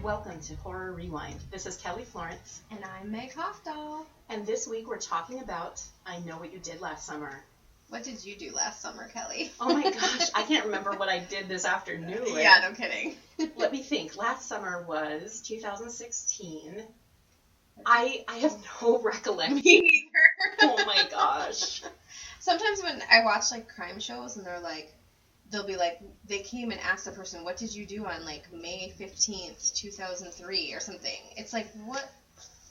welcome to Horror Rewind. This is Kelly Florence. And I'm Meg Hofdahl. And this week we're talking about I Know What You Did Last Summer. What did you do last summer, Kelly? Oh my gosh, I can't remember what I did this afternoon. Yeah, no kidding. Let me think. Last summer was 2016. I have no recollection. Me neither. Oh my gosh. Sometimes when I watch like crime shows and they'll be like, they came and asked the person, what did you do on like May 15th, 2003 or something? It's like, what?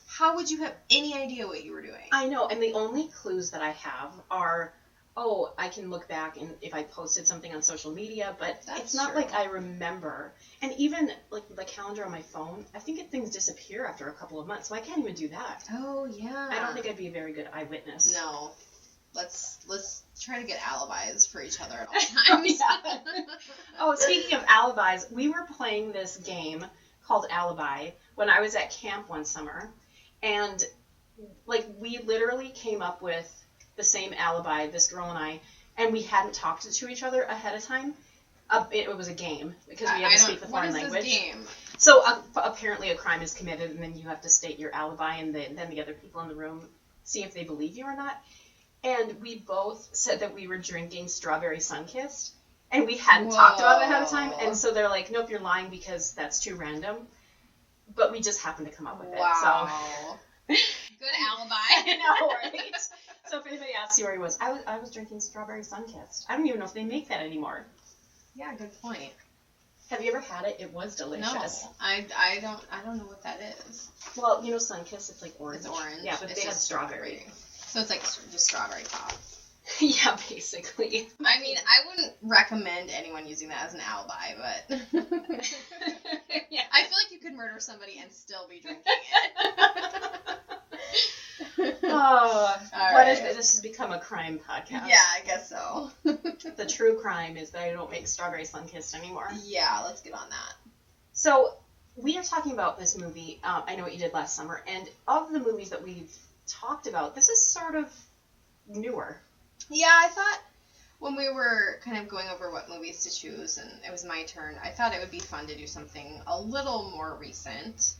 How would you have any idea what you were doing? I know, and the only clues that I have are, I can look back and if I posted something on social media, but it's not like I remember. And even like the calendar on my phone, I think things disappear after a couple of months, so I can't even do that. Oh, yeah. I don't think I'd be a very good eyewitness. No. Let's try to get alibis for each other at all times. Oh, speaking of alibis, we were playing this game called Alibi when I was at camp one summer, and like we literally came up with the same alibi, this girl and I, and we hadn't talked to each other ahead of time. It was a game because we had to speak the foreign language. What is this game? So apparently a crime is committed, and then you have to state your alibi, and then the other people in the room see if they believe you or not. And we both said that we were drinking Strawberry Sunkist, and we hadn't talked about it ahead of time. And so they're like, nope, you're lying because that's too random. But we just happened to come up with it. Wow. So. Good alibi. I know, right? So if anybody asks you where he was, I was drinking Strawberry Sunkist. I don't even know if they make that anymore. Yeah, good point. Have you ever had it? It was delicious. No, I don't know what that is. Well, you know Sunkist, it's like orange. It's orange. Yeah, but they had strawberry. So it's like just strawberry pop. Yeah, basically. I mean, I wouldn't recommend anyone using that as an alibi, but yeah. I feel like you could murder somebody and still be drinking it. Oh, right. This has become a crime podcast. Yeah, I guess so. The true crime is that I don't make Strawberry Sunkist anymore. Yeah, let's get on that. So, we are talking about this movie, I Know What You Did Last Summer, and of the movies that we've talked about, this is sort of newer. Yeah, I thought when we were kind of going over what movies to choose, and it was my turn, I thought it would be fun to do something a little more recent.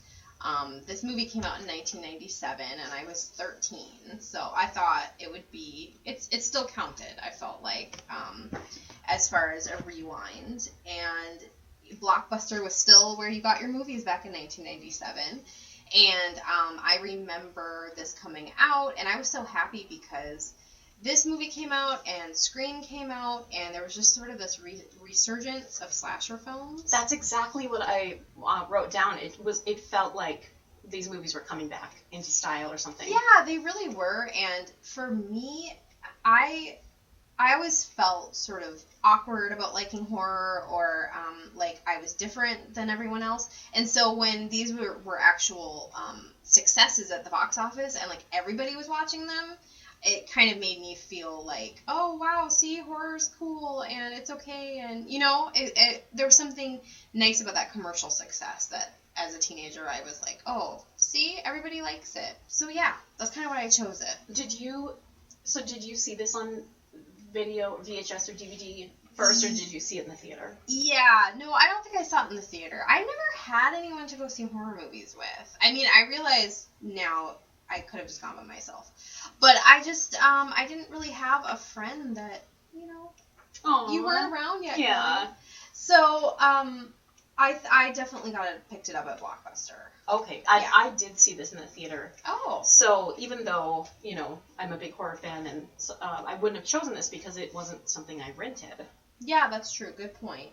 This movie came out in 1997, and I was 13, so I thought it would be, it still counted, I felt like, as far as a rewind, and Blockbuster was still where you got your movies back in 1997, and I remember this coming out, and I was so happy because this movie came out, and Scream came out, and there was just sort of this resurgence of slasher films. That's exactly what I wrote down. It felt like these movies were coming back into style or something. Yeah, they really were, and for me, I always felt sort of awkward about liking horror, or like I was different than everyone else, and so when these were actual successes at the box office, and like everybody was watching them, it kind of made me feel like, oh, wow, see, horror's cool, and it's okay, and, you know, there was something nice about that commercial success that, as a teenager, I was like, oh, see, everybody likes it. So, yeah, that's kind of why I chose it. Did you see this on video, VHS or DVD first, or did you see it in the theater? Yeah, no, I don't think I saw it in the theater. I never had anyone to go see horror movies with. I mean, I realize now I could have just gone by myself. But I just, I didn't really have a friend that, you know, Aww. You weren't around yet. Yeah. Really. So, I definitely picked it up at Blockbuster. Okay, I did see this in the theater. Oh. So even though, you know, I'm a big horror fan, and I wouldn't have chosen this because it wasn't something I rented. Yeah, that's true. Good point.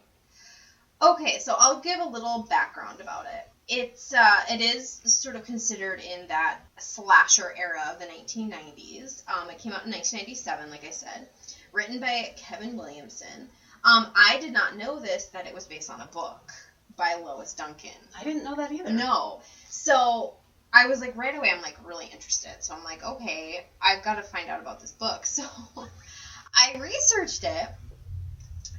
Okay, so I'll give a little background about it. It is sort of considered in that slasher era of the 1990s. It came out in 1997, like I said, written by Kevin Williamson. I did not know that it was based on a book by Lois Duncan. I didn't know that either. No. So I was like, right away, I'm like really interested. So I'm like, okay, I've got to find out about this book. So I researched it,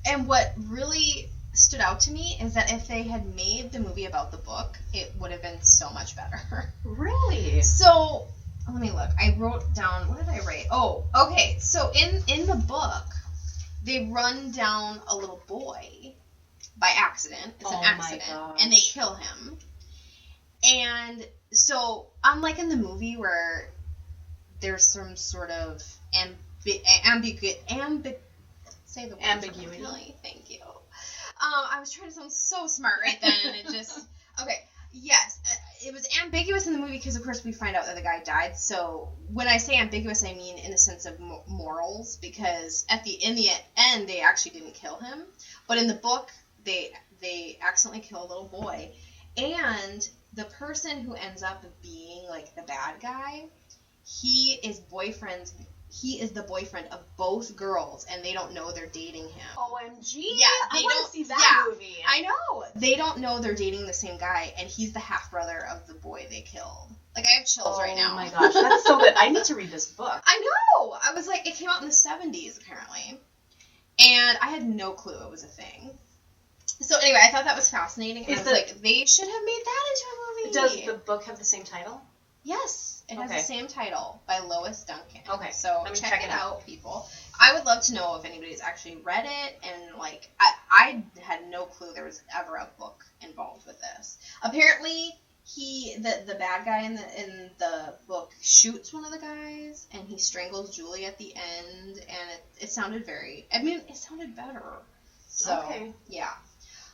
and what really stood out to me is that if they had made the movie about the book, it would have been so much better. Really? So let me look. I wrote down, what did I write? Oh, okay. So in the book, they run down a little boy by accident. It's an accident. And they kill him. And so, unlike in the movie where there's some sort of ambiguity. Say the word. Ambiguity. Thank you. I was trying to sound so smart right then, and it just... Okay, yes. It was ambiguous in the movie because, of course, we find out that the guy died. So when I say ambiguous, I mean in the sense of morals, because in the end, they actually didn't kill him. But in the book, they accidentally kill a little boy. And the person who ends up being, like, the bad guy, he is the boyfriend of both girls, and they don't know they're dating him. OMG! Yeah, I want to see that movie. I know! They don't know they're dating the same guy, and he's the half-brother of the boy they killed. Like, I have chills right now. Oh my gosh, that's so good. I need to read this book. I know! I was like, it came out in the 70s, apparently. And I had no clue it was a thing. So anyway, I thought that was fascinating. And I was like, they should have made that into a movie. Does the book have the same title? Yes, it has the same title by Lois Duncan. Okay, so check it out, people. I would love to know if anybody's actually read it, and like I had no clue there was ever a book involved with this. Apparently, the bad guy in the book shoots one of the guys, and he strangles Julie at the end, and it sounded it sounded better. So okay. Yeah.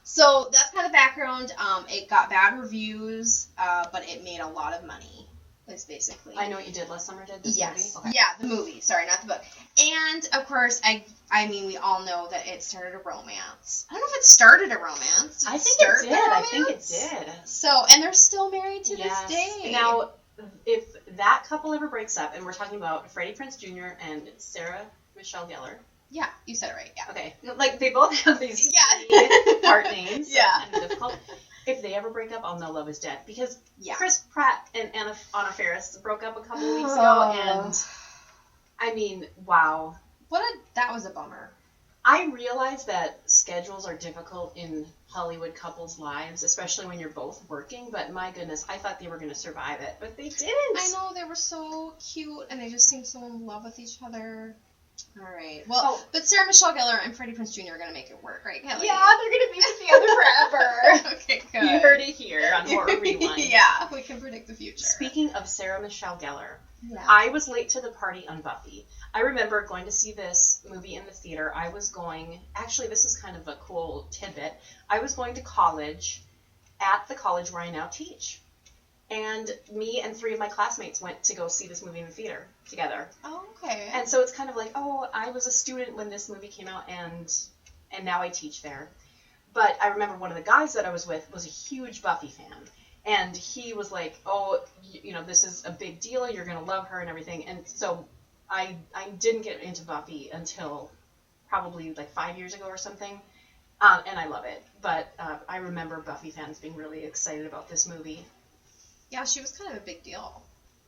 So that's kind of background. It got bad reviews, but it made a lot of money. Is basically. I Know What You Did Last Summer did this movie? Okay. Yeah, the movie. Sorry, not the book. And, of course, I mean, we all know that it started a romance. I don't know if it started a romance. I think it did. So, and they're still married to this day. Now, if that couple ever breaks up, and we're talking about Freddie Prinze Jr. and Sarah Michelle Gellar. Yeah, you said it right, yeah. Okay. Like, they both have these part names. Yeah. It's kind of difficult. If they ever break up, I'll know love is dead. Because Chris Pratt and Anna Faris broke up a couple of weeks ago, and I mean, wow. That was a bummer. I realize that schedules are difficult in Hollywood couples' lives, especially when you're both working, but my goodness, I thought they were going to survive it, but they didn't. I know, they were so cute, and they just seemed so in love with each other. All right. Well, but Sarah Michelle Gellar and Freddie Prinze Jr. are going to make it work, right, Kelly? Yeah, they're going to be together forever. Okay, good. You heard it here on Horror Rewind. Yeah, we can predict the future. Speaking of Sarah Michelle Gellar, I was late to the party on Buffy. I remember going to see this movie in the theater. Actually, this is kind of a cool tidbit. I was going to college at the college where I now teach. And me and 3 of my classmates went to go see this movie in the theater together. Oh, okay. And so it's kind of like, I was a student when this movie came out, and now I teach there. But I remember one of the guys that I was with was a huge Buffy fan. And he was like, this is a big deal. You're going to love her and everything. And so I didn't get into Buffy until probably like 5 years ago or something. And I love it. But I remember Buffy fans being really excited about this movie. Yeah, she was kind of a big deal.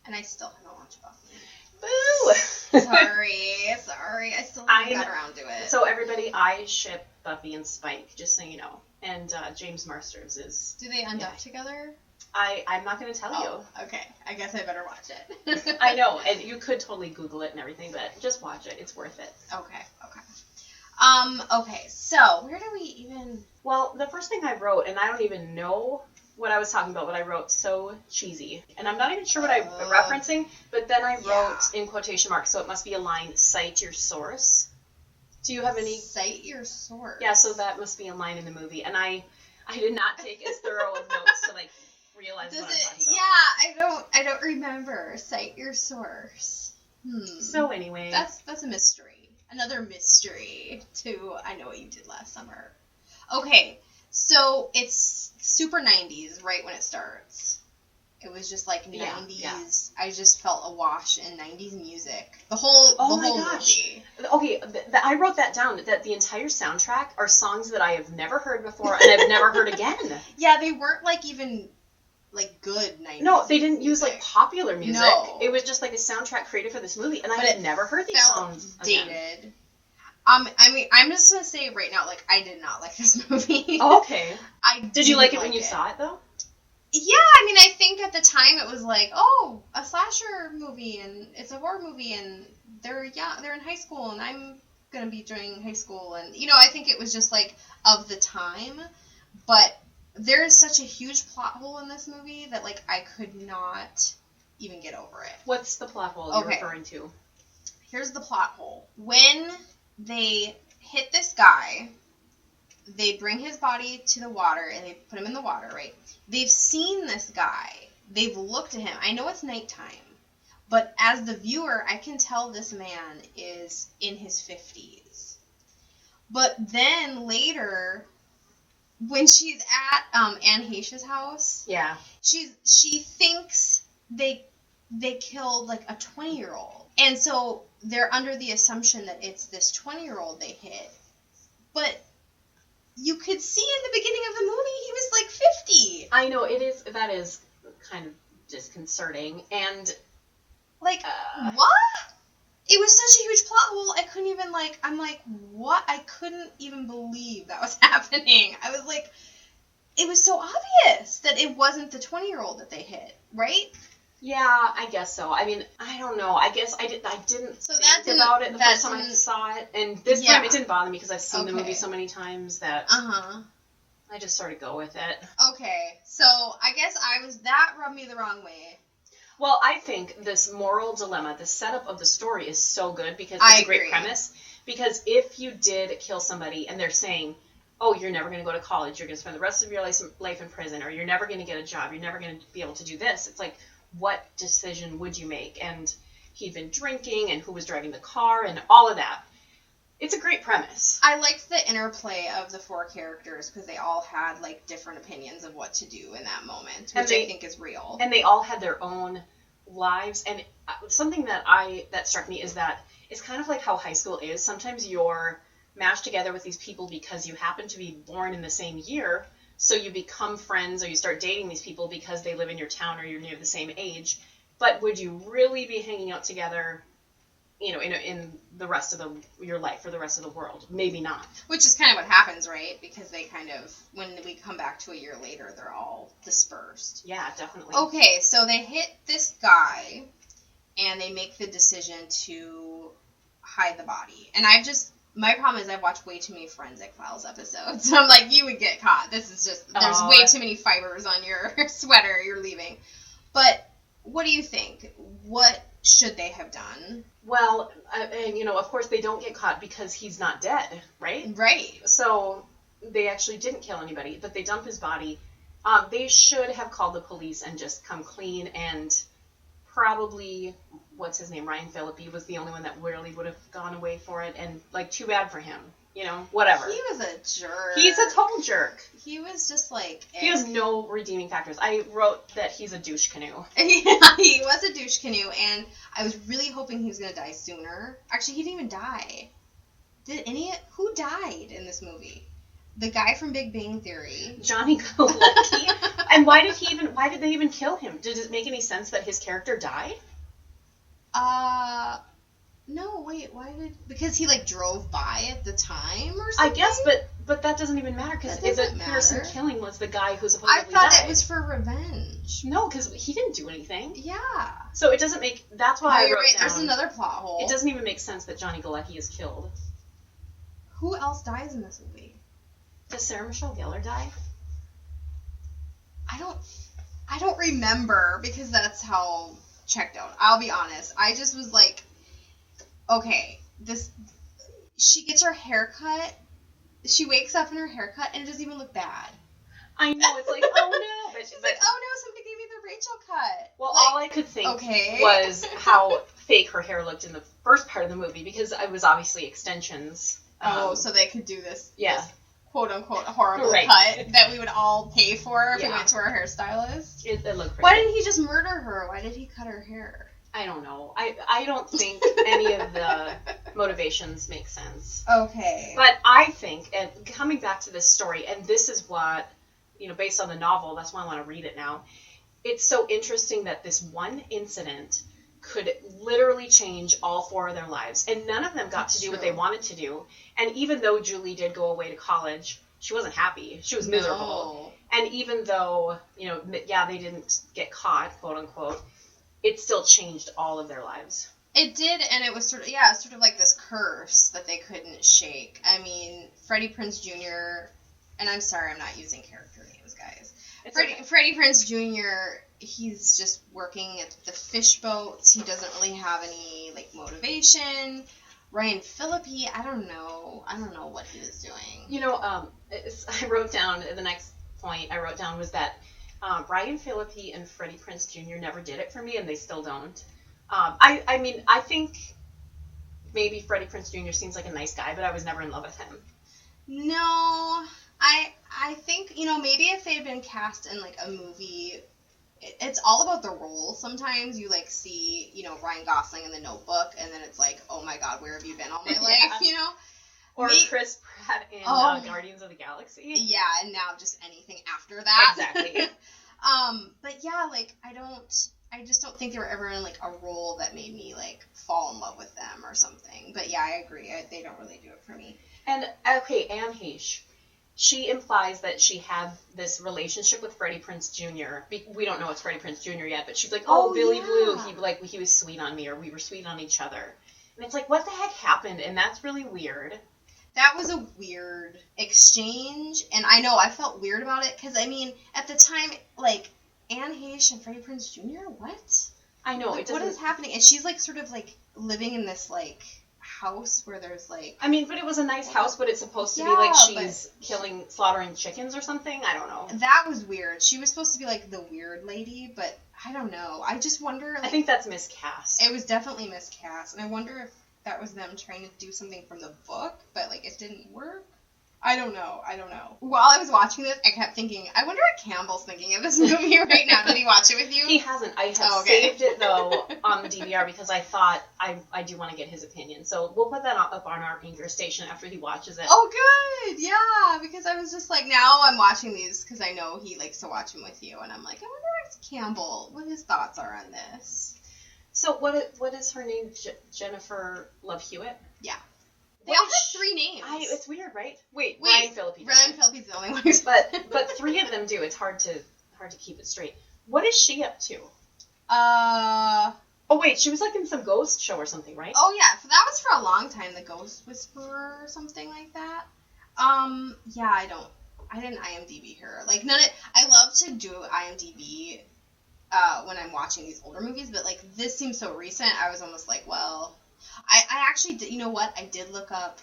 And I still haven't watched Buffy. Boo! Sorry. I still haven't got around to it. So everybody, I ship Buffy and Spike, just so you know. And James Marsters is... Do they end up together? I'm not going to tell you. Okay. I guess I better watch it. I know, and you could totally Google it and everything, but just watch it. It's worth it. Okay. Okay, so where do we even... Well, the first thing I wrote, and I don't even know what I was talking about, but I wrote so cheesy. And I'm not even sure what I'm referencing, but then I wrote in quotation marks, so it must be a line, cite your source. Do you have any? Cite your source. Yeah, so that must be a line in the movie. And I did not take as thorough of notes to like realize what I'm talking about. Yeah, I don't remember. Cite your source. So anyway. That's a mystery. Another mystery to I Know What You Did Last Summer. Okay. So it's super 90s right when it starts. It was just like 90s. Yeah. I just felt awash in 90s music. The whole movie. Okay, I wrote that down, that the entire soundtrack are songs that I have never heard before and I've never heard again. Yeah, they weren't like even like good 90s. No, they didn't use like popular music. No. It was just like a soundtrack created for this movie, and I had never heard these songs dated. Again. I mean, I'm just gonna say right now, like, I did not like this movie. Oh, okay. Did you like it when you saw it, though? Yeah, I mean, I think at the time it was like, oh, a slasher movie, and it's a horror movie, and they're in high school, and I'm gonna be joining high school, and, I think it was just, like, of the time, but there is such a huge plot hole in this movie that, like, I could not even get over it. What's the plot hole you're referring to? Here's the plot hole. When they hit this guy, they bring his body to the water, and they put him in the water, right? They've seen this guy. They've looked at him. I know it's nighttime, but as the viewer, I can tell this man is in his 50s. But then later, when she's at Anne Heche's house, yeah, she thinks they killed like a 20-year-old, and so they're under the assumption that it's this 20-year-old they hit. But you could see in the beginning of the movie he was like 50. I know that is kind of disconcerting, and like what? It was such a huge plot hole. I couldn't even I'm like, what? I couldn't even believe that was happening. I was like, it was so obvious that it wasn't the 20-year-old that they hit, right? Yeah, I guess so. I mean, I don't know. I guess I didn't so think about it the first time I saw it, and this time it didn't bother me because I've seen the movie so many times that I just sort of go with it. Okay, so I guess that rubbed me the wrong way. Well, I think this moral dilemma, the setup of the story is so good because it's a great premise. Because if you did kill somebody and they're saying, oh, you're never going to go to college, you're going to spend the rest of your life in prison, or you're never going to get a job, you're never going to be able to do this, it's like, what decision would you make? And he'd been drinking, and who was driving the car, and all of that. It's a great premise. I liked the interplay of the four characters because they all had like different opinions of what to do in that moment, which I think is real. And they all had their own lives. And something that struck me is that it's kind of like how high school is. Sometimes you're mashed together with these people because you happen to be born in the same year, so you become friends or you start dating these people because they live in your town or you're near the same age. But would you really be hanging out together, you know, in the rest of your life or the rest of the world? Maybe not. Which is kind of what happens, right? Because they kind of, when we come back to a year later, they're all dispersed. Yeah, definitely. Okay, so they hit this guy, and they make the decision to hide the body. And my problem is I've watched way too many Forensic Files episodes. So I'm like, you would get caught. This is just, there's way too many fibers on your sweater you're leaving. But what do you think? What should they have done? Well, and of course they don't get caught because he's not dead, right? Right. So they actually didn't kill anybody, but they dump his body. They should have called the police and just come clean, and probably, what's his name, Ryan Phillippe was the only one that really would have gone away for it, and like, too bad for him. Whatever. He was a jerk. He's a total jerk. He was just like... He has no redeeming factors. I wrote that he's a douche canoe. Yeah, he was a douche canoe, and I was really hoping he was going to die sooner. Actually, he didn't even die. Who died in this movie? The guy from Big Bang Theory. Johnny Galecki. And why did they even kill him? Did it make any sense that his character died? No, wait, because he, like, drove by at the time or something? I guess, but that doesn't even matter, because the person killing was the guy who supposedly died. I thought it was for revenge. No, because he didn't do anything. Yeah. So it doesn't make, that's why I wrote down. There's another plot hole. It doesn't even make sense that Johnny Galecki is killed. Who else dies in this movie? Does Sarah Michelle Gellar die? I don't remember, because that's how checked out. I'll be honest. I just was like, okay, she gets her hair cut. She wakes up in her haircut, and it doesn't even look bad. I know, it's like, oh no. But she's like, oh no, somebody gave me the Rachel cut. Well, like, all I could think was how fake her hair looked in the first part of the movie, because it was obviously extensions. So they could do this, yeah. This quote-unquote horrible cut that we would all pay for if we went to our hairstylist. It looked pretty. Why didn't he just murder her? Why did he cut her hair? I don't know. I don't think any of the motivations make sense. Okay. But I think, and coming back to this story, and this is what, based on the novel, that's why I want to read it now, it's so interesting that this one incident could literally change all four of their lives. And none of them got to do what they wanted to do. And even though Julie did go away to college, she wasn't happy. She was miserable. No. And even though, they didn't get caught, quote unquote, it still changed all of their lives. It did, and it was sort of like this curse that they couldn't shake. I mean, Freddie Prinze Jr., and I'm sorry, I'm not using character names, guys. Okay. Freddie Prinze Jr., he's just working at the fish boats. He doesn't really have any, like, motivation. Ryan Phillippe, I don't know what he was doing. You know, I wrote down, the next point I wrote down was that Ryan Phillippe and Freddie Prinze Jr. never did it for me, and they still don't. I mean, I think maybe Freddie Prinze Jr. seems like a nice guy, but I was never in love with him. No, I think, maybe if they had been cast in, like, a movie, it's all about the role. Sometimes you, like, see, Ryan Gosling in The Notebook, and then it's like, oh my god, where have you been all my life, Or Chris Pratt in Guardians of the Galaxy. Yeah, and now just anything after that. Exactly. But yeah, like, I just don't think they were ever in, like, a role that made me, like, fall in love with them or something. But yeah, I agree. They don't really do it for me. And, okay, Anne Heche. She implies that she had this relationship with Freddie Prinze Jr. We don't know it's Freddie Prinze Jr. yet, but she's like, Billy Blue, he was sweet on me, or we were sweet on each other. And it's like, what the heck happened? And that's really weird. That was a weird exchange, and I know I felt weird about it, because, I mean, at the time, like, Anne Heche and Freddie Prinze Jr., what? I know, like, what is happening? And she's, like, sort of, like, living in this, like, house where there's, like... I mean, but it was a nice house, but it's supposed to be, like, she's slaughtering chickens or something? I don't know. That was weird. She was supposed to be, like, the weird lady, but I don't know. I just wonder, like... I think that's miscast. It was definitely miscast, and I wonder if that was them trying to do something from the book, but, like, it didn't work. I don't know. While I was watching this, I kept thinking, I wonder what Campbell's thinking of this movie right now. Did he watch it with you? He hasn't. I have saved it, though, on the DVR because I thought I do want to get his opinion. So we'll put that up on our Anchor station after he watches it. Oh, good. Yeah, because I was just like, now I'm watching these because I know he likes to watch them with you, and I'm like, I wonder what his thoughts are on this. So what is her name? Jennifer Love Hewitt? Yeah. They all have 3 names. It's weird, right? Wait, Ryan Phillippe. Ryan Phillippe's the only one. But 3 of them do. It's hard to keep it straight. What is she up to? Oh wait, she was like in some ghost show or something, right? Oh yeah, so that was for a long time, the Ghost Whisperer or something like that. Yeah, I didn't IMDb her. Like I love to do IMDb when I'm watching these older movies, but like this seems so recent, I was almost like, well, I actually did, you know what? I did look up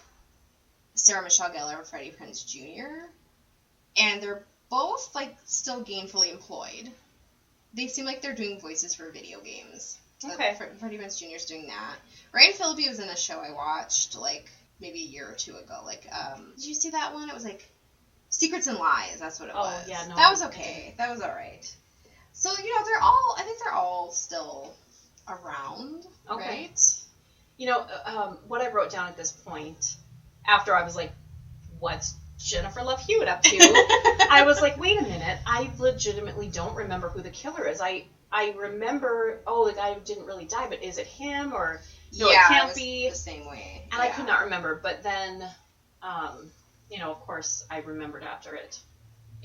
Sarah Michelle Gellar and Freddie Prinze Jr. and they're both like still gainfully employed. They seem like they're doing voices for video games. Okay. Freddie Prinze Jr. is doing that. Ryan Phillippe was in a show I watched like maybe a year or 2 ago. Like, did you see that one? It was like Secrets and Lies. That's what it was. Oh yeah, no. That was okay. That was all right. So I think they're all still around. Okay. Right? You know, what I wrote down at this point, after I was like, what's Jennifer Love Hewitt up to? I was like, wait a minute, I legitimately don't remember who the killer is. I remember, the guy who didn't really die, but is it him or no? Yeah, it can't be the same way. And I could not remember. But then, of course, I remembered after it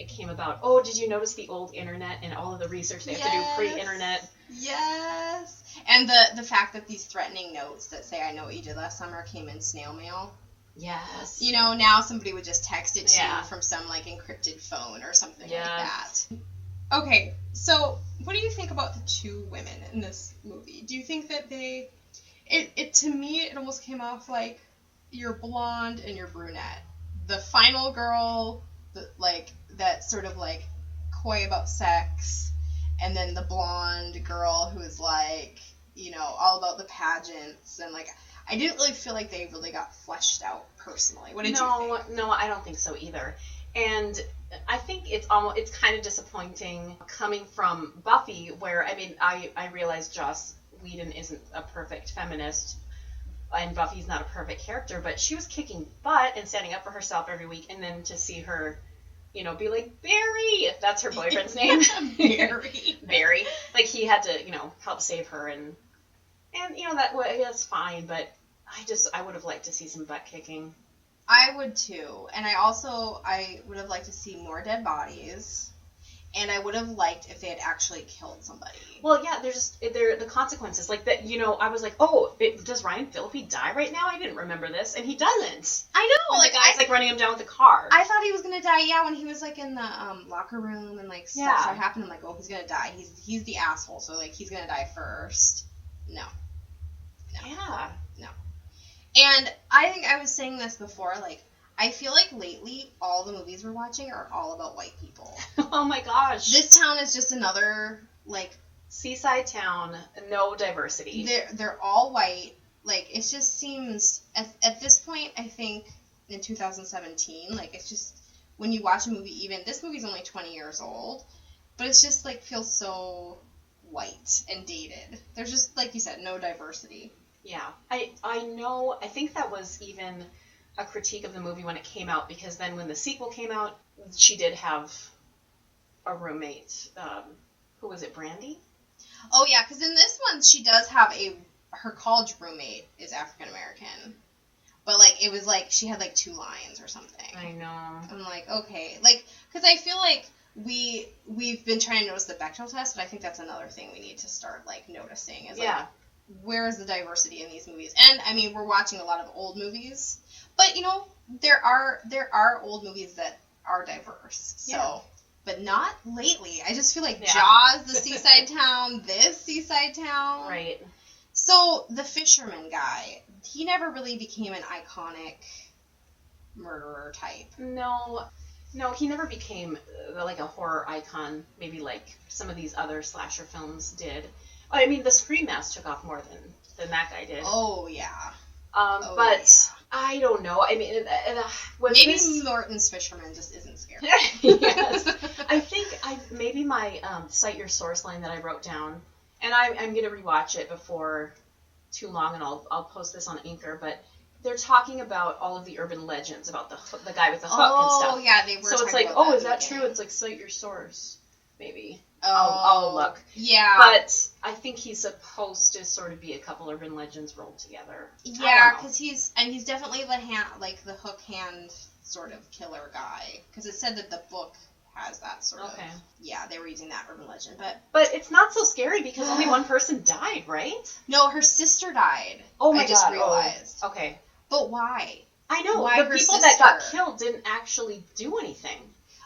came about. Oh, did you notice the old internet and all of the research they have to do pre-internet? Yes. And the fact that these threatening notes that say "I know what you did last summer" came in snail mail. Yes. You know, now somebody would just text it to you from some like encrypted phone or something like that. Okay, so what do you think about the 2 women in this movie? Do you think that it to me it almost came off like you're blonde and you're brunette. The final girl, that's sort of like coy about sex, and then the blonde girl who is like, all about the pageants, and like I didn't really feel like they really got fleshed out personally. What did you think? No, I don't think so either. And I think it's kind of disappointing coming from Buffy, where I realize Joss Whedon isn't a perfect feminist, and Buffy's not a perfect character, but she was kicking butt and standing up for herself every week, and then to see her, be like, Barry, if that's her boyfriend's name. Barry. Like, he had to, help save her, and that's fine, but I would have liked to see some butt kicking. I would too, and I would have liked to see more dead bodies, And I would have liked if they had actually killed somebody. Well, yeah, they're the consequences. Like that, I was like, oh, does Ryan Phillippe die right now? I didn't remember this, and he doesn't. I know, when the guy's like running him down with the car. I thought he was gonna die. Yeah, when he was like in the locker room and like stuff started happening, I'm like, oh, he's gonna die. He's the asshole, so like he's gonna die first. No. Yeah. No. And I think I was saying this before, like, I feel like lately all the movies we're watching are all about white people. Oh my gosh. This town is just another, like... seaside town, no diversity. They're all white. Like, it just seems... At this point, I think, in 2017, like, it's just... When you watch a movie, even... This movie's only 20 years old, but it's just, like, feels so white and dated. There's just, like you said, no diversity. Yeah. I know... I think that was even... a critique of the movie when it came out, because then when the sequel came out, she did have a roommate. Who was it, Brandy? Oh yeah, because in this one she does have her college roommate is African American, but like it was like she had like 2 lines or something. I know. I'm like, okay, like because I feel like we've been trying to notice the Bechdel test, but I think that's another thing we need to start like noticing is like where is the diversity in these movies? And I mean, we're watching a lot of old movies. But, there are old movies that are diverse, so, but not lately. I just feel like Jaws, the seaside town, this seaside town. Right. So, the fisherman guy, he never really became an iconic murderer type. No, he never became, like, a horror icon, maybe like some of these other slasher films did. I mean, the Scream Mask took off more than that guy did. Oh, yeah. I don't know. I mean, maybe Norton's Fisherman just isn't scary. Yes. I think maybe my cite your source line that I wrote down, and I'm going to rewatch it before too long, and I'll post this on Anchor, but they're talking about all of the urban legends about the guy with the hook and stuff. Oh, yeah, they were. So it's like, oh, is that true? It's like cite your source, maybe. Oh, I'll look. Yeah. But I think he's supposed to sort of be a couple urban legends rolled together. Yeah, because he's definitely the hook hand sort of killer guy. Because it said that the book has that sort of. Yeah, they were using that urban legend, but it's not so scary because only one person died, right? No, her sister died. Oh my God! I just realized. Oh, okay. But why? I know. Why the people that got killed didn't actually do anything.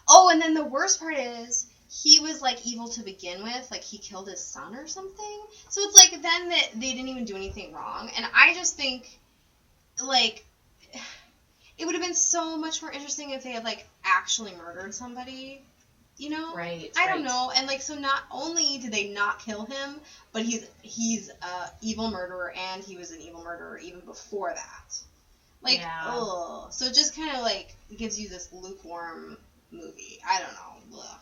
Oh, and then the worst part is. He was, like, evil to begin with. Like, he killed his son or something. So it's like, then that they didn't even do anything wrong. And I just think, like, it would have been so much more interesting if they had, like, actually murdered somebody. Right. I don't know. And, like, so not only did they not kill him, but he's a evil murderer, and he was an evil murderer even before that. Like, ugh. So it just kind of, like, gives you this lukewarm movie. I don't know. Ugh.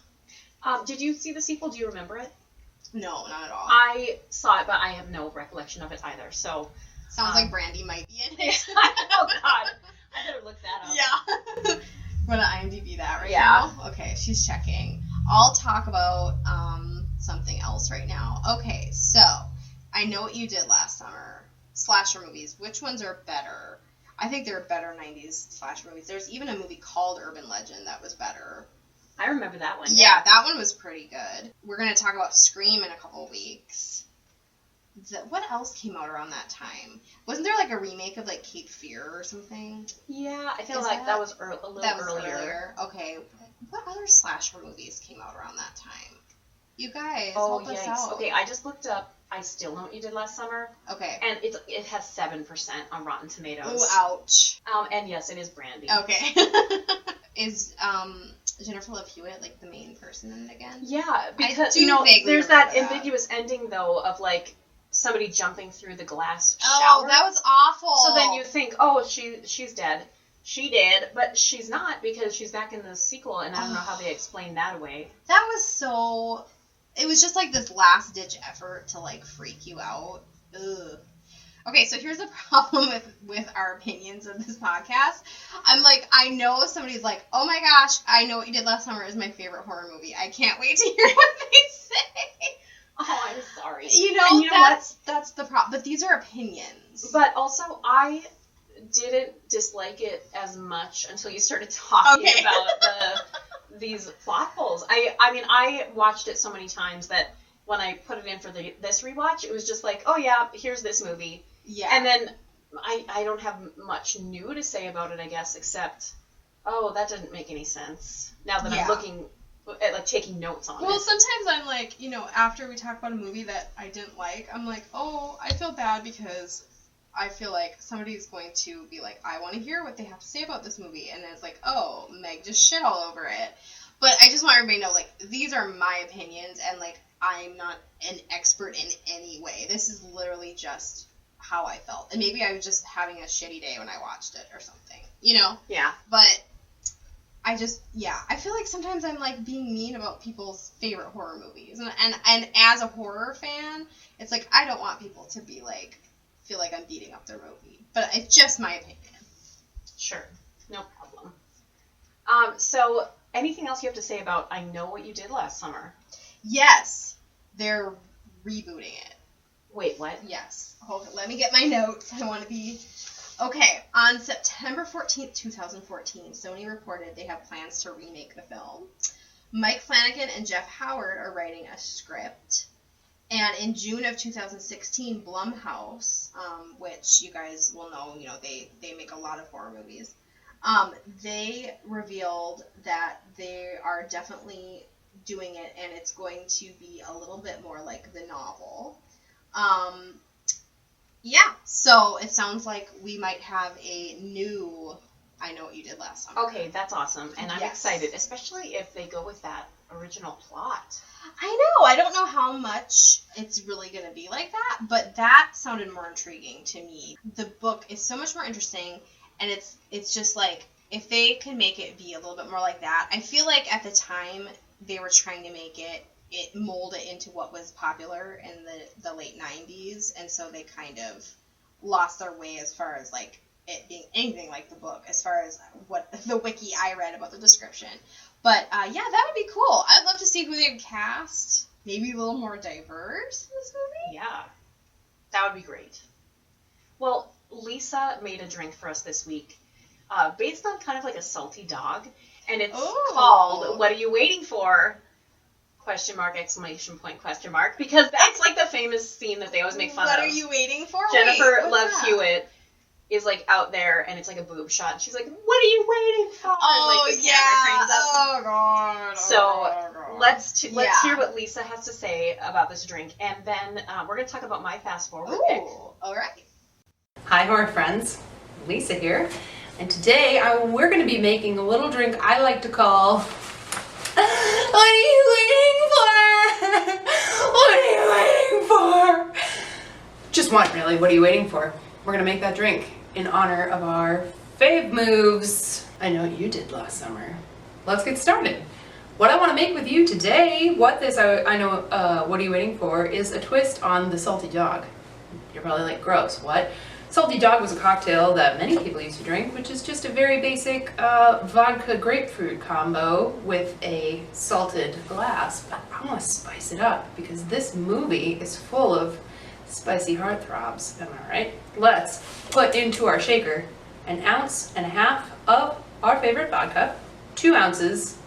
Did you see the sequel? Do you remember it? No, not at all. I saw it, but I have no recollection of it either. So sounds like Brandy might be in it. Oh God, I better look that up. Yeah. We're gonna IMDb that now. Okay, she's checking. I'll talk about something else right now. Okay, so I know what you did last summer. Slasher movies. Which ones are better? I think there are better 90s slasher movies. There's even a movie called Urban Legend that was better. I remember that one. Yeah, that one was pretty good. We're going to talk about Scream in a couple of weeks. What else came out around that time? Wasn't there like a remake of like Cape Fear or something? Yeah, I feel like that was a little earlier. Okay. What other slasher movies came out around that time? You guys, help us out. Okay, I just looked up I Still Know What You Did Last Summer. Okay. And it has 7% on Rotten Tomatoes. Oh, ouch. And yes, it is Brandy. Okay. Is Jennifer Love Hewitt like the main person in it again? Yeah, because there's that ambiguous ending though of like somebody jumping through the glass shower. Oh, that was awful. So then you think, oh, she's dead. She did, but she's not because she's back in the sequel, and I don't know how they explained that away. That was so. It was just like this last ditch effort to like freak you out. Ugh. Okay, so here's the problem with our opinions of this podcast. I'm like, I know somebody's like, oh my gosh, I Know What You Did Last Summer is my favorite horror movie. I can't wait to hear what they say. Oh, I'm sorry. That's the problem. But these are opinions. But also, I didn't dislike it as much until you started talking about these plot holes. I mean, I watched it so many times that when I put it in for this rewatch, it was just like, oh yeah, here's this movie. Yeah. And then I don't have much new to say about it, I guess, except, oh, that didn't make any sense. Now that I'm looking at, like, taking notes on it. Well, sometimes I'm like, after we talk about a movie that I didn't like, I'm like, oh, I feel bad because I feel like somebody's going to be like, I want to hear what they have to say about this movie. And then it's like, oh, Meg just shit all over it. But I just want everybody to know, like, these are my opinions, and, like, I'm not an expert in any way. This is literally just how I felt. And maybe I was just having a shitty day when I watched it or something, Yeah. But I just, I feel like sometimes I'm, like, being mean about people's favorite horror movies. And as a horror fan, it's like, I don't want people to be, like, feel like I'm beating up their movie. But it's just my opinion. Sure. No problem. So, anything else you have to say about I Know What You Did Last Summer? Yes. They're rebooting it. Wait, what? Yes. Hold on, let me get my notes. I want to be... Okay, on September 14th, 2014, Sony reported they have plans to remake the film. Mike Flanagan and Jeff Howard are writing a script. And in June of 2016, Blumhouse, which you guys will know, they make a lot of horror movies, they revealed that they are definitely doing it, and it's going to be a little bit more like the novel. So it sounds like we might have a new I Know What You Did Last Summer. Okay, that's awesome, and I'm excited, especially if they go with that original plot. I know. I don't know how much it's really going to be like that, but that sounded more intriguing to me. The book is so much more interesting, and it's just like, if they can make it be a little bit more like that. I feel like at the time they were trying to make it mold it into what was popular in the late 90s, and so they kind of lost their way as far as, like, it being anything like the book, as far as what the wiki I read about the description. But, that would be cool. I'd love to see who they'd cast. Maybe a little more diverse in this movie. Yeah. That would be great. Well, Lisa made a drink for us this week based on kind of like a salty dog. And it's called What Are You Waiting For? ? ! Because that's like the famous scene that they always make fun of. What are you waiting for? Jennifer Love Hewitt is like out there, and it's like a boob shot. And she's like, "What are you waiting for?" Oh, and, like, the camera cranes up. Oh god. So let's hear what Lisa has to say about this drink, and then we're gonna talk about my fast forward pick. All right. Hi, horror friends. Lisa here, and today we're gonna be making a little drink I like to call. What are you waiting for? What are you waiting for? Just one, really. What are you waiting for? We're gonna make that drink in honor of our fave moves. I Know What You Did Last Summer. Let's get started. What I want to make with you today, what are you waiting for, is a twist on the salty dog. You're probably like, gross, what? Salty dog was a cocktail that many people used to drink, which is just a very basic vodka grapefruit combo with a salted glass. But I want to spice it up because this movie is full of spicy heartthrobs. Am I right? Let's put into our shaker 1.5 ounces of our favorite vodka, 2 ounces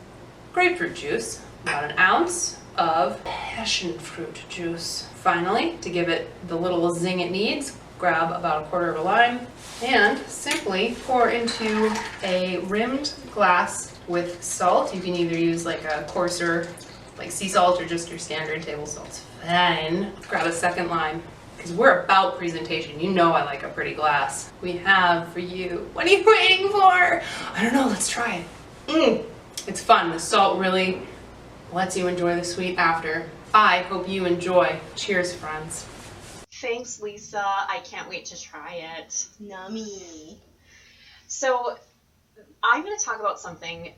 grapefruit juice, about 1 ounce of passion fruit juice. Finally, to give it the little zing it needs, grab about 1/4 of a lime and simply pour into a rimmed glass with salt. You can either use like a coarser, like sea salt, or just your standard table salt. Fine. Grab a second lime, because we're about presentation. You know I like a pretty glass. We have for you. What are you waiting for? I don't know. Let's try it. It's fun. The salt really lets you enjoy the sweet after. I hope you enjoy. Cheers, friends. Thanks, Lisa. I can't wait to try it. Nummy. So, I'm going to talk about something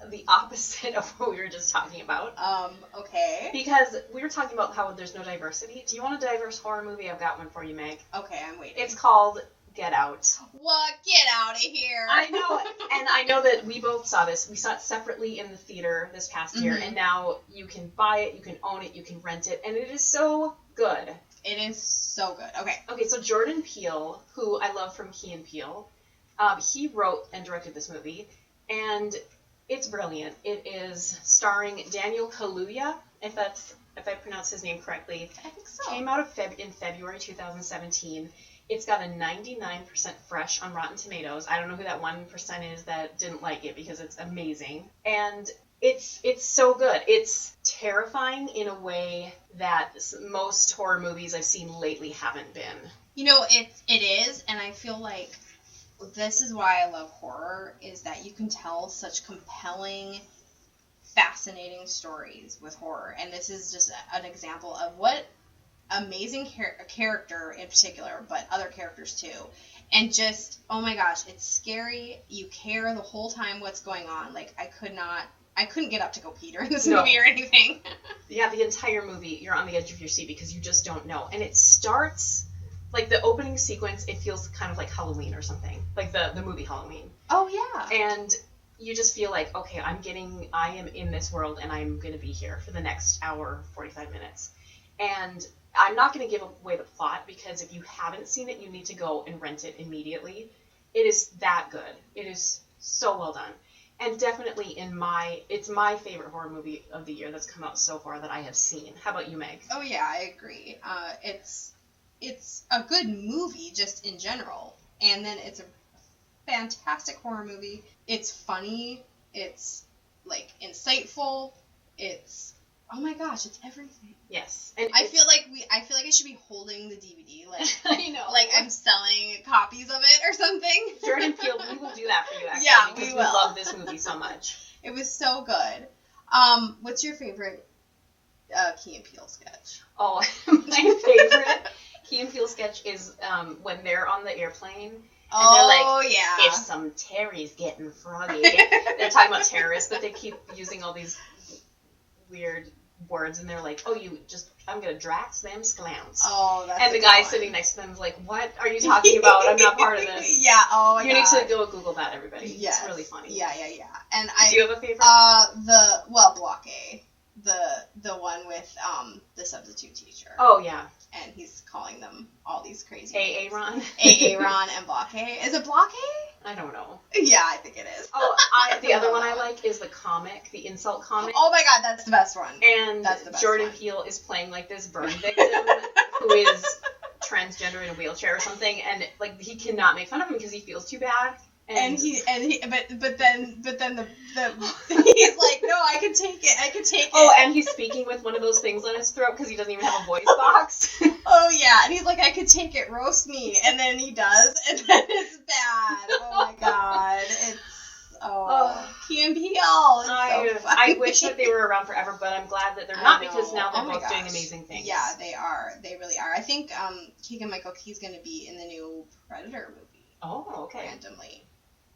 the opposite of what we were just talking about. Okay. Because we were talking about how there's no diversity. Do you want a diverse horror movie? I've got one for you, Meg. Okay, I'm waiting. It's called Get Out. What? Get out of here. I know. And I know that we both saw this. We saw it separately in the theater this past year, and now you can buy it, you can own it, you can rent it, and it is so good. It is so good. Okay, so Jordan Peele, who I love from Key and Peele, he wrote and directed this movie, and It's brilliant. It is starring Daniel Kaluuya, if I pronounce his name correctly. I think so. Came out in February 2017. It's got a 99% fresh on Rotten Tomatoes. I don't know who that 1% is that didn't like it because it's amazing. And it's so good. It's terrifying in a way that most horror movies I've seen lately haven't been. You know, it is, and I feel like this is why I love horror, is that you can tell such compelling, fascinating stories with horror. And this is just an example of what amazing character in particular, but other characters too. And just, oh my gosh, it's scary. You care the whole time what's going on. Like, I couldn't get up to go pee during this movie or anything. Yeah, the entire movie, you're on the edge of your seat because you just don't know. And it starts, like, the opening sequence, it feels kind of like Halloween or something. Like the movie Halloween. Oh, yeah. And you just feel like, okay, I am in this world and I'm going to be here for the next hour, 45 minutes. And I'm not going to give away the plot because if you haven't seen it, you need to go and rent it immediately. It is that good. It is so well done. And definitely it's my favorite horror movie of the year that's come out so far that I have seen. How about you, Meg? Oh, yeah, I agree. It's a good movie just in general. And then it's a fantastic horror movie. It's funny. It's, like, insightful. It's... Oh my gosh, it's everything. Yes. And I feel like I should be holding the DVD, like I know. like I'm selling copies of it or something. Jordan Peele, we will do that for you actually. Yeah, because we will. We love this movie so much. It was so good. What's your favorite Key and Peele sketch? Oh, my favorite Key and Peele sketch is when they're on the airplane. And they're like, yeah. If some Terry's getting froggy. They're talking about terrorists, but they keep using all these weird words, and they're like, I'm gonna drax them sclounce. Oh, that's And the guy sitting next to them is like, what are you talking about? I'm not part of this. Yeah, oh my god. You need to go Google that, everybody. Yes. It's really funny. Yeah. And Do you have a favorite? Block A. The one with the substitute teacher. Oh, yeah. And he's calling them all these crazy A.A. Ron? A.A. Ron and Block A. Is it Block A? I don't know. Yeah, I think it is. Oh, the other one I like is the comic, the insult comic. Oh my god, that's the best one. And that's the best Jordan one. Peele is playing like this burn victim who is transgender in a wheelchair or something, and like he cannot make fun of him because he feels too bad. But then the he's like, no, I can take it. Oh, and he's speaking with one of those things on his throat because he doesn't even have a voice box. Oh yeah, and he's like, I could take it, roast me, and then he does, and then it's bad. Oh my god, it's Key and Peele. I wish that they were around forever, but I'm glad that they're not because now they're both doing amazing things. Yeah, they are. They really are. I think Keegan-Michael Key's going to be in the new Predator movie. Oh, okay. Randomly.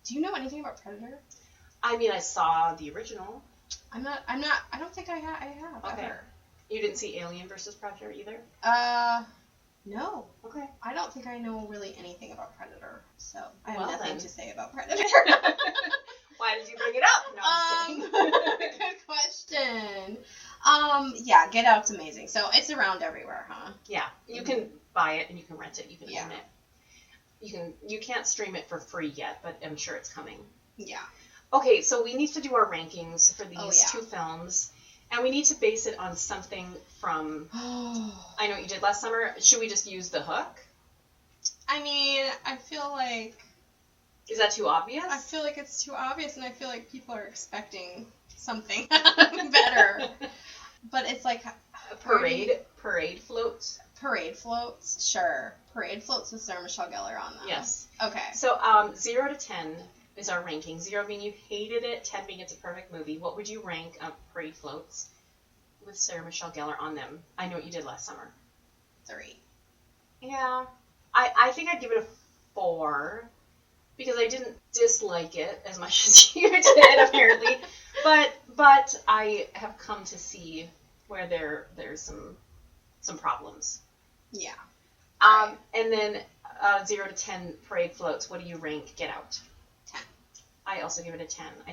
Do you know anything about Predator? I mean, I saw the original. I don't think I have. Okay. Ever. You didn't see Alien vs. Predator either? No. Okay. I don't think I know really anything about Predator, so I have nothing to say about Predator. Why did you bring it up? No, I'm just kidding. Good question. Yeah, Get Out's amazing. So it's around everywhere, huh? Yeah, you can buy it and you can rent it. You can own it. You can't stream it for free yet, but I'm sure it's coming. Yeah. Okay, so we need to do our rankings for these two films, and we need to base it on something from. I know what you did last summer. Should we just use The Hook? I mean, I feel like. Is that too obvious? I feel like it's too obvious, and I feel like people are expecting something better. But it's like Parade floats. Parade floats, sure. Parade floats with Sarah Michelle Gellar on them. Yes. Okay. So 0 to 10 is our ranking. 0 being you hated it, 10 being it's a perfect movie. What would you rank Parade floats with Sarah Michelle Gellar on them? I know what you did last summer. 3. Yeah. I think I'd give it a 4. Because I didn't dislike it as much as you did, apparently. But I have come to see where there's some problems. Yeah. And then 0 to 10 Parade floats. What do you rank Get Out? 10. I also give it a 10. I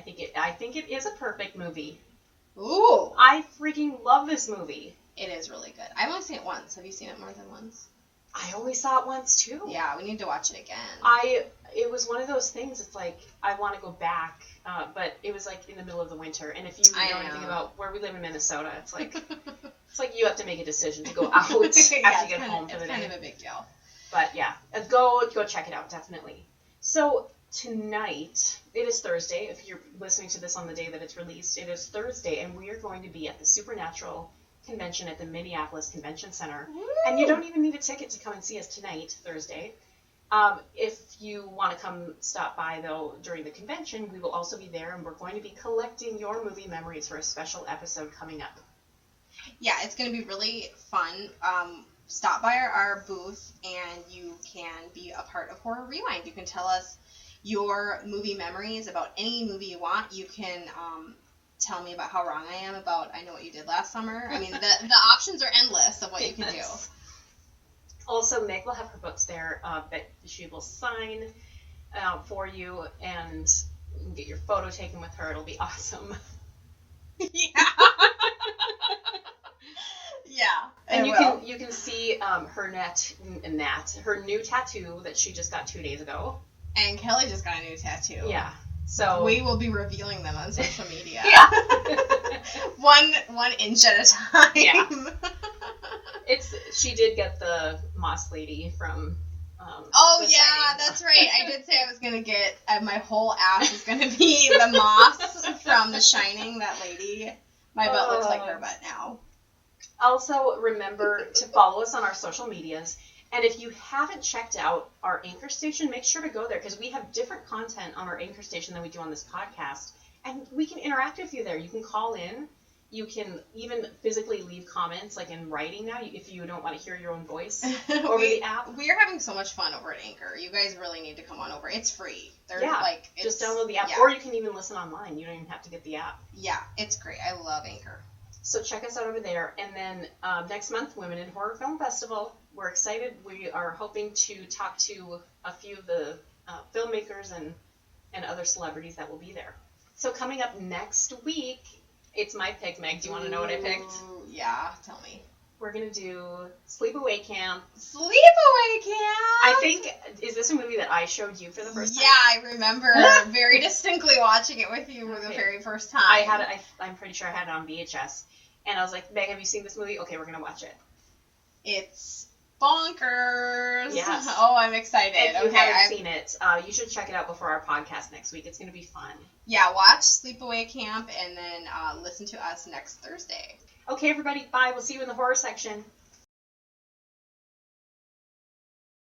think it is a perfect movie. Ooh. I freaking love this movie. It is really good. I've only seen it once. Have you seen it more than once? I only saw it once too. Yeah, we need to watch it again. it was one of those things. It's like I want to go back, but it was like in the middle of the winter. And if you know anything about where we live in Minnesota, it's like you have to make a decision to go out after you get home for the day. It's kind of a big deal. But yeah, go check it out, definitely. So tonight, it is Thursday. If you're listening to this on the day that it's released, it is Thursday, and we are going to be at the Supernatural Convention at the Minneapolis Convention Center. Woo! And you don't even need a ticket to come and see us tonight, Thursday. If you want to come stop by, though, during the convention, we will also be there, and we're going to be collecting your movie memories for a special episode coming up. Yeah, it's going to be really fun. Stop by our booth, and you can be a part of Horror Rewind. You can tell us your movie memories about any movie you want. You can tell me about how wrong I am about I Know What You Did Last Summer. I mean, the options are endless of what you can do. Also, Meg will have her books there that she will sign for you, and you can get your photo taken with her. It'll be awesome. Yeah. Yeah. And you can see her new tattoo that she just got 2 days ago. And Kelly just got a new tattoo. Yeah. So we will be revealing them on social media. Yeah. one inch at a time. Yeah. She did get the Moss Lady from oh yeah, Shining. That's right. I did say I was gonna get my whole ass is gonna be the moss from The Shining, that lady. My butt looks like her butt now. Also, remember to follow us on our social medias. And if you haven't checked out our Anchor station, make sure to go there, because we have different content on our Anchor station than we do on this podcast. And we can interact with you there. You can call in. You can even physically leave comments, like in writing now, if you don't want to hear your own voice over the app. We are having so much fun over at Anchor. You guys really need to come on over. It's free. Just download the app. Yeah. Or you can even listen online. You don't even have to get the app. Yeah, it's great. I love Anchor. So check us out over there. And then next month, Women in Horror Film Festival. We're excited. We are hoping to talk to a few of the filmmakers and other celebrities that will be there. So coming up next week, it's my pick, Meg. Do you want to know what I picked? Yeah, tell me. We're going to do Sleepaway Camp. Sleepaway Camp! I think, is this a movie that I showed you for the first time? Yeah, I remember very distinctly watching it with you for the very first time. I'm pretty sure I had it on VHS. And I was like, Meg, have you seen this movie? Okay, we're going to watch it. It's bonkers. Yes. Oh, I'm excited. If you haven't seen it, you should check it out before our podcast next week. It's going to be fun. Yeah, watch Sleepaway Camp and then listen to us next Thursday. Okay, everybody. Bye. We'll see you in the horror section.